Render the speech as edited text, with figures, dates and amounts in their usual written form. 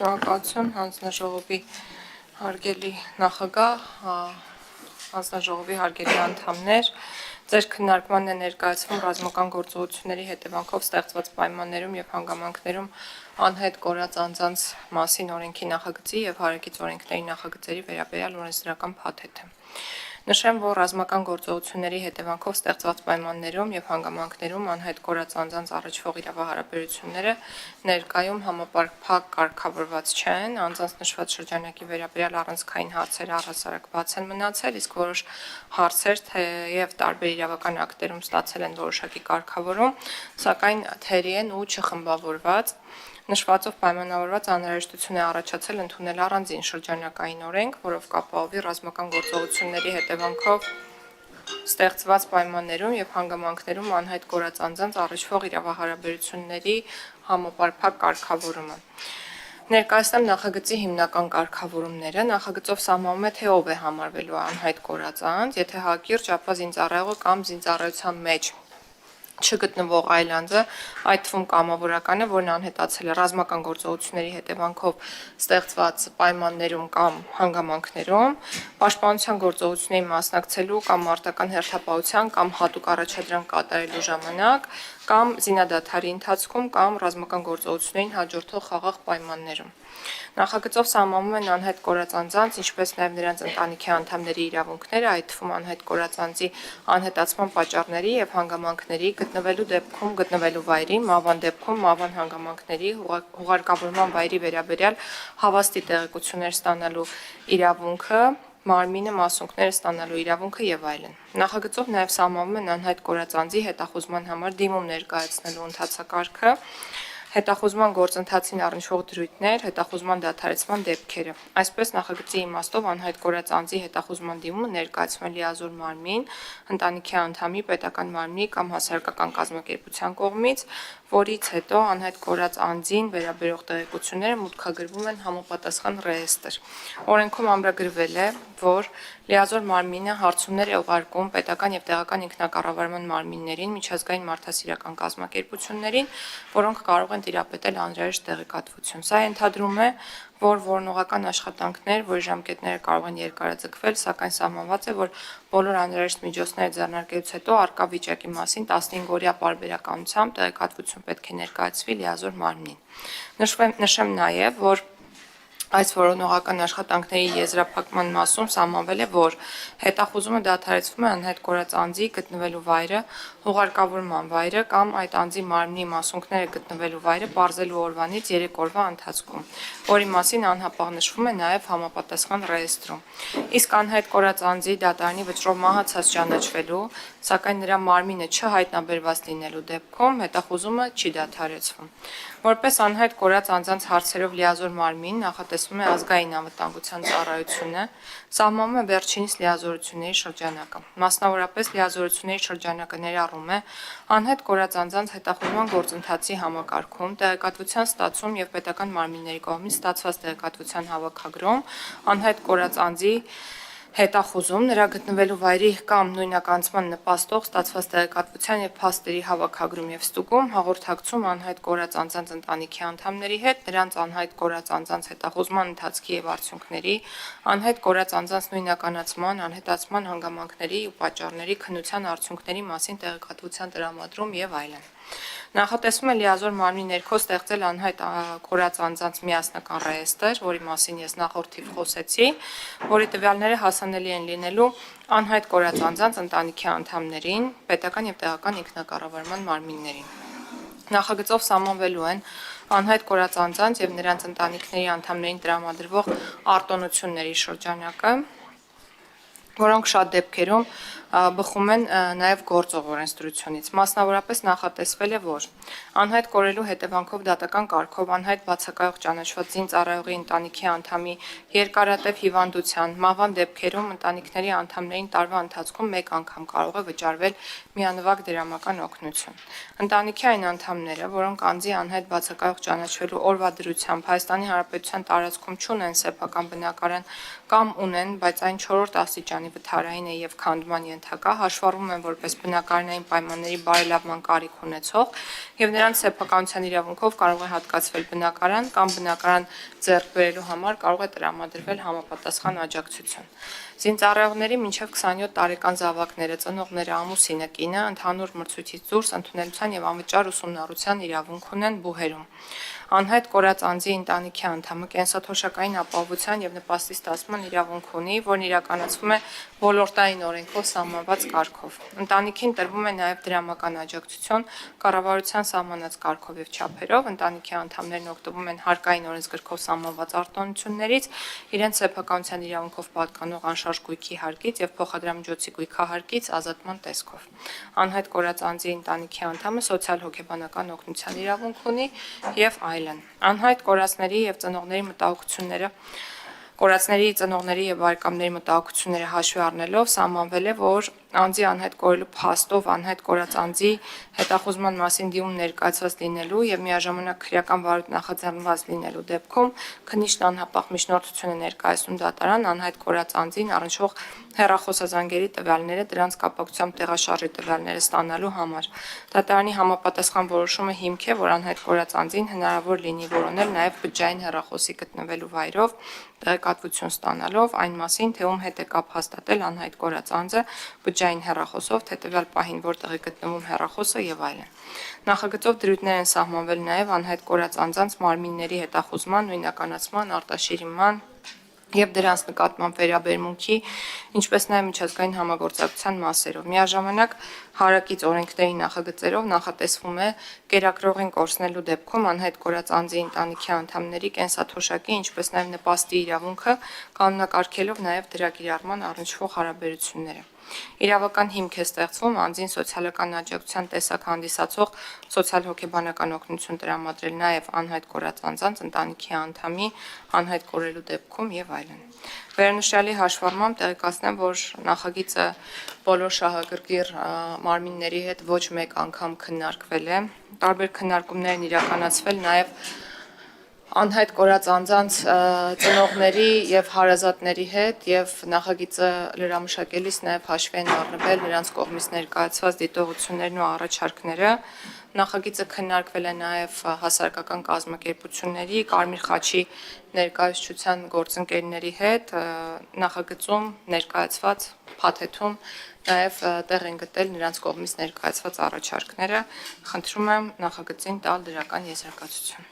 Շնորհակալություն հանձնաժողովի հարգելի նախագահ, հանձնաժողովի հարգելի անդամներ, ձեր քննարկման է ներկայացվում ռազմական գործողությունների հետևանքով ստեղծված պայմաններում եւ հանգամանքներում անհետ կորած անձանց մասին օրենքի նախագծի եւ հարակից օրենքների նախագծերի վերաբերյալ օրենսդրական փաթեթը։ Նշեմ, որ ռազմական գործողությունների հետևանքով ստեղծված պայմաններում եւ հանգամանքներում անհետ կորած անձանց առաջվող իրավահարաբերությունները ներկայում համապարփակ կարգավորված չեն, անձանց նշված շրջանակի վերաբերյալ առանցքային հարցերը առհասարակ բաց են մնացել, իսկ որոշ հարցեր թեև տարբեր իրավական ակտերում ստացել են որոշակի կարգավորում, սակայն թերի են ու չխմբավորված։ Նշվածով պայմանավորված անհրաժեշտություն է առաջացել ընդունել առանձին շրջանակային օրենք, որով կապահովի ռազմական գործողությունների հետևանքով ստեղծված պայմաններում եւ հանգամանքներում անհետ կորած անձանց առաջվող իրավահարաբերությունների համապարփակ կարգավորումը։ Ներկայացնեմ նախագծի հիմնական կարգավորումները։ Նախագծով սահմանում է, թե ով է համարվելու անհետ կորած անձ, եթե հակիրճ, ապա զինծառայողը կամ զինծառայության մեջ չգտնվող այլ անձը, այդ թվում կամավորականը, որն անհետացել է ռազմական գործողությունների հետևանքով ստեղծված պայմաններում կամ հանգամանքներում, պաշտպանության գործողությունների մասնակցելու կամ մարտական հերթապահության կամ հատուկ առաջադրանք կատարելու ժամանակ, կամ զինադադարի ընթացքում կամ ռազմական գործողություններին հաջորդող խաղաղ պայմաններում։ Նախագծով սահմանում են անհետ կորած անձանց, ինչպես նաև նրանց ընտանիքի անդամների իրավունքները, այդ թվում անհետ կորած անձի անհետացման պատճառների եւ հանգամանքների, գտնվելու դեպքում գտնվելու վայրի, մահվան դեպքում մահվան հանգամանքների, հուղարկավորման վայրի վերաբերյալ հավաստի տեղեկություններ ստանալու իրավունքը, մարմինը մասունքները ստանալու իրավունքը եւ այլն։ Նախագծով նաև սահմանում են անհետ կորած անձի հետախուզման համար դիմում ներկայացնելու ընթացակարգը, հետախուզման գործընթացին առնչվող դրույթներ, հետախուզման դադարեցման դեպքերը։ Այսպես նախագծի իմաստով անհետ կորած անձի հետախուզման դիմումը ներկայացվում է լիազոր մարմին, ընտանիքի անդամի, պետական մարմնի կամ հասարակական կազմակերպության կողմից, որից հետո անհետ կորած անձին վերաբերող տեղեկությունները մուտքագրվում են համապատասխան ռեեստրի։ Օրենքում ամրագրվել է, որ լիազոր մարմինը հարցումներ է ուղարկում պետական եւ տեղական ինքնակառավարման մարմիններին, միջազգային մարդասիրական կազմակերպություններին, որոնք կարող են տիրապետել անհրաժեշտ տեղեկատվություն։ Սա ենթադրում է, որ որոնողական աշխատանքներ, որի ժամկետները կարող են երկարաձգվել, սակայն սահմանված է, որ բոլոր անհրաժեշտ միջոցները ձեռնարկելուց հետո արկա վիճակի մասին 15-օրյա պարբերականությամբ տեղեկատվություն պետք է ներկայացվի լիազոր մարմնին։ Նշեմ նաև, որ այս որոնողական աշխատանքների եզրափակման մասում սահմանվել է, որ հետախուզումը դադարեցվում է անհետ կորած անձի գտնվելու վայրը, հուղարկավորման վայրը կամ այդ անձի մարմնի մասունքները գտնվելու վայրը պարզելու օրվանից 3 օրվա ընթացքում, որի մասին անհապաղ նշվում է նաև համապատասխան ռեեստրում։ Իսկ անհետ կորած անձի դատարանի վճռով մահացած ճանաչվելու, սակայն նրա մարմինը չհայտնաբերված լինելու դեպքում հետախուզումը չի դադարեցվում։ Որպես անհետ կորած անձանց հարցերով լիազոր մարմին նախատեսվում է ազգային անվտանգության ծառայությունը, սահմանում է վերջինիս լիազորությունների շրջանակը։ Մասնավորապես լիազորությունների շրջանակը ներառում է անհետ կորած անձանց հետախուզման գործընթացի համակարգում, տեղեկատվության ստացում եւ պետական մարմինների կողմից ստացված տեղեկատվության հավաքագրում, անհետ կորած անձի հետախուզում, նրա գտնվելու վայրի կամ նույնականացման նպաստող ստացված տեղեկատվության եւ փաստերի հավաքագրում եւ ստուգում, հաղորդակցում անհետ կորած անձանց ընտանիքի անդամների հետ, նրանց անհետ կորած անձանց հետախուզման ընթացքի եւ արդյունքների, անհետ կորած անձանց նույնականացման, անհետացման հանգամանքների ու պատճառների քննության արդյունքների մասին տեղեկատվության տրամադրում եւ այլն։ Նախատեսվում է լիազոր մարմնի ներքո ստեղծել անհետ կորած անձանց միասնական ռեեստր, որի մասին ես նախորդ թիվ խոսեցի, որի տվյալները հասանելի են լինելու անհետ կորած անձանց ընտանիքի անդամներին, պետական եւ տեղական ինքնակառավարման մարմիններին։ Նախագծով սահմանվելու են անհետ կորած անձանց եւ նրանց ընտանիքների անդամներին տրամադրվող արտոնությունների շրջանակը, որոնք շատ դեպքերում բխում են նաև գործող օրենսդրությունից։ Մասնավորապես նախատեսվել է, որ անհետ կորելու հետևանքով դատական կարգով անհետ բացակայող ճանաչված զինծառայողի ընտանիքի անդամի երկարատև հիվանդության, մահվան դեպքերում ընտանիքների անդամներին տարվա ընթացքում մեկ անգամ կարող է վճարվել միանվագ դրամական օգնություն։ Ընտանիքի այն անդամները, որոնք անձի անհետ բացակայող ճանաչվելու օրվա դրությամբ Հայաստանի Հանրապետության տարածքում չունեն սեփական բնակարան կամ ունեն, բայց այն 4-րդ աստիճանի վթարային է եւ քանդման ենթակա, հաշվառվում են որպես բնակարանային պայմանների բարելավման կարիք ունեցող եւ նրանց սեփականության իրավունքով կարող է հատկացվել բնակարան կամ բնակարան ձեռք բերելու համար կարող է տրամադրվել համապատասխան աջակցություն։ Զինծառայողների մինչև 27 տարեկան զավակները, ծնողները, ամուսինը, կինը ընդհանուր մրցույթից դուրս ընդունելության եւ անվճար ուսումնառության իրավունք ունեն բուհերում։ Անհայտ կորած անձի ընտանիքի անդամը կենսաթոշակային ապահովության եւ նպաստի ստացման իրավունք ունի, որն իրականացվում է ոլորտային օրենքով սահմանված կարգով։ Ընտանիքին տրվում է նաեւ դրամական աջակցություն կառավարության սահմանած կարգով եւ չափերով, ընտանիքի անդամներն օգտվում են հարկային օրենսգրքով սահմանված արտոնություններից, իրենց սեփականության իրավունքով պատկանող անշարժ գույքի հարկից եւ փոխադրամիջոցի գույքահարկից ազատման տեսքով։ Անհայտ կորած անձի ընտանիքի անդամը սոցիալ-հոգեբանական օգնության իրավունք ունի եւ այլն։ Անհայտ կորածների եւ ծնողների մտահոգությունները Կորածների, ծնողների եւ բարեկամների մտահոգությունները հաշվի առնելով սահմանվել է, որ անձի անհայտ կորելու փաստով անհայտ կորած անձի հետախուզման մասին դիմում ներկայացված լինելու եւ միաժամանակ քրեական վարույթ նախաձեռնված լինելու դեպքում քննիչն անհապաղ միջնորդություն է ներկայացնում դատարան անհայտ կորած անձին առնչվող հեռախոսազանգերի տվյալները դրանց կապակցությամբ տեղաշարժի տվյալները ստանալու համար։ Դատարանի համապատասխան որոշումը հիմք է, որ անհայտ կորած անձին հնարավոր լինի որոնել նաեւ բջջային հեռախոսի գտնվելու վայրով տեղեկատվություն ստանալով այն մասին, թե ում հետ է կապ հաստատել անհայտ կորած անձը բջջային հեռախոսով, թե տվյալ պահին որտեղ է գտնվում հեռախոսը եւ այլն։ Նախագծով դրույթներ են սահմանվել նաեւ անհայտ կորած անձանց մարմինների հետախուզման, նույնականացման, արտաշիրիմման եւ դրանց նկատմամբ վերաբերմունքի, ինչպես նաեւ միջազգային համագործակցության մասերով։ Միաժամանակ հարակից օրենքների նախագծերով նախատեսվում է կերակրողին կորցնելու դեպքում անհայտ կորած անձի ընտանիքի անդամների կենսաթոշակի, ինչպես նաեւ նպաստի իրավունքը կանոնակարգելով նաեւ դրա կիրառման առնչվող հարաբերությունները։ Իրավական հիմք է ստեղծվում անձին սոցիալական աջակցության տեսակ հանդիսացող սոցիալ-հոգեբանական օգնություն տրամադրել նաև անհայտ կորած անձանց ընտանիքի անդամի անհայտ կորելու դեպքում եւ այլն։ Վերնշյալի հաշվառմամբ տեղեկացնեմ, որ նախագիծը բոլոր շահագրգիռ մարմինների հետ ոչ մեկ անգամ քննարկվել է։ Տարբեր քննարկումներ են իրականացվել նաև անհայտ կորած անձանց ծնողների եւ հարազատների հետ եւ նախագիծը լրամշակելիս նաեւ հաշվի են առնվել նրանց կողմից ներկայացված դիտողություններն ու առաջարկները։ Նախագիծը քննարկվել է նաեւ հասարակական կազմակերպությունների, Կարմիր խաչի ներկայացության գործընկերների հետ, նախագծում ներկայացված փաթեթում նաեւ տեղ են գտել նրանց կողմից ներկայացված առաջարկները։ Խնդրում եմ նախագծին տալ դրական եզրակացություն։